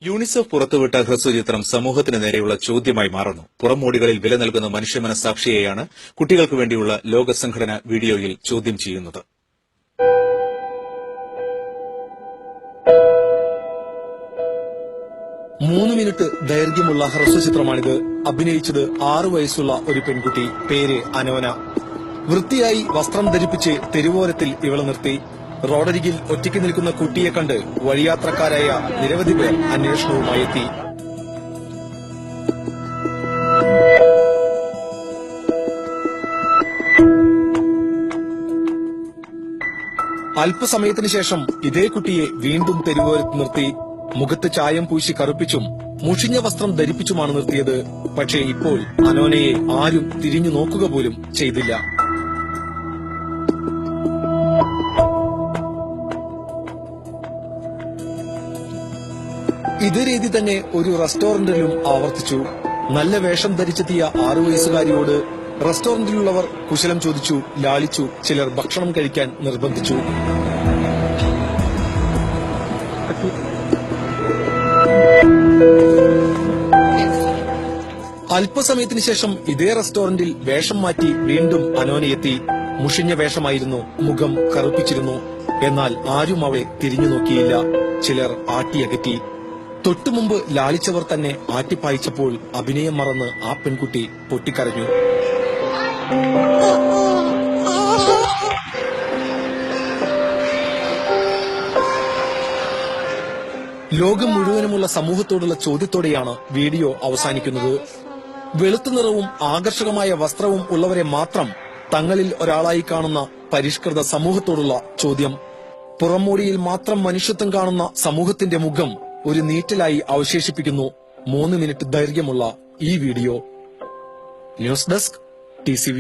UNICEF പുറത്തുവിട്ട ഹ്രസ്വചിത്രം സമൂഹത്തിന് നേരെയുള്ള ചോദ്യമായി മാറുന്നു. പുറംമോടികളിൽ വില നൽകുന്ന മനുഷ്യമനസ്സാക്ഷിയെയാണ് കുട്ടികൾക്ക് വേണ്ടിയുള്ള ലോകസംഘടന വീഡിയോയിൽ ചോദ്യം ചെയ്യുന്നത്. മൂന്ന് മിനിറ്റ് ദൈർഘ്യമുള്ള ഹ്രസ്വചിത്രമാണിത്. അഭിനയിച്ചത് 6 വയസ്സുള്ള ഒരു പെൺകുട്ടി. പേര് അനോന. വൃത്തിയായി വസ്ത്രം ധരിപ്പിച്ച് തെരുവോരത്തിൽ ഇവളെ നിർത്തി. റോഡരികിൽ ഒറ്റയ്ക്ക് നിൽക്കുന്ന കുട്ടിയെ കണ്ട് വഴിയാത്രക്കാരായ നിരവധി പേർ അന്വേഷണവുമായി എത്തി. അല്പസമയത്തിന് ശേഷം ഇതേ കുട്ടിയെ വീണ്ടും തെരുവോരത്ത് നിർത്തി. മുഖത്ത് ചായം പൂശി കറുപ്പിച്ചും മുഷിഞ്ഞ വസ്ത്രം ധരിപ്പിച്ചുമാണ് നിർത്തിയത്. പക്ഷേ ഇപ്പോൾ അനോനയെ ആരും തിരിഞ്ഞു നോക്കുക പോലും ചെയ്തില്ല. ഇതേ രീതി തന്നെ ഒരു റെസ്റ്റോറന്റിലും ആവർത്തിച്ചു. നല്ല വേഷം ധരിച്ചെത്തിയ 6 വയസ്സുകാരിയോട് റെസ്റ്റോറന്റിലുള്ളവർ കുശലം ചോദിച്ചു, ലാളിച്ചു. ചിലർ ഭക്ഷണം കഴിക്കാൻ നിർബന്ധിച്ചു. അല്പസമയത്തിന് ശേഷം ഇതേ റെസ്റ്റോറന്റിൽ വേഷം മാറ്റി വീണ്ടും അനോനയെത്തി. മുഷിഞ്ഞ വേഷമായിരുന്നു, മുഖം കറുപ്പിച്ചിരുന്നു. എന്നാൽ ആരും അവളെ തിരിഞ്ഞു നോക്കിയില്ല. ചിലർ ആട്ടിയകറ്റി. തൊട്ടുമുമ്പ് ലാളിച്ചവർ തന്നെ ആട്ടിപ്പായിച്ചപ്പോൾ അഭിനയം മറന്ന് ആ പെൺകുട്ടി പൊട്ടിക്കരഞ്ഞു. ലോകം മുഴുവനുമുള്ള സമൂഹത്തോടുള്ള ചോദ്യത്തോടെയാണ് വീഡിയോ അവസാനിക്കുന്നത്. വെളുത്ത നിറവും ആകർഷകമായ വസ്ത്രവും ഉള്ളവരെ മാത്രം തങ്ങളിൽ ഒരാളായി കാണുന്ന പരിഷ്കൃത സമൂഹത്തോടുള്ള ചോദ്യം. പുറംമോടിയിൽ മാത്രം മനുഷ്യത്വം കാണുന്ന സമൂഹത്തിന്റെ മുഖം ഒരു നീറ്റലായി അവശേഷിപ്പിക്കുന്നു 3 മിനിറ്റ് ദൈർഘ്യമുള്ള ഈ വീഡിയോ. News desk TCV.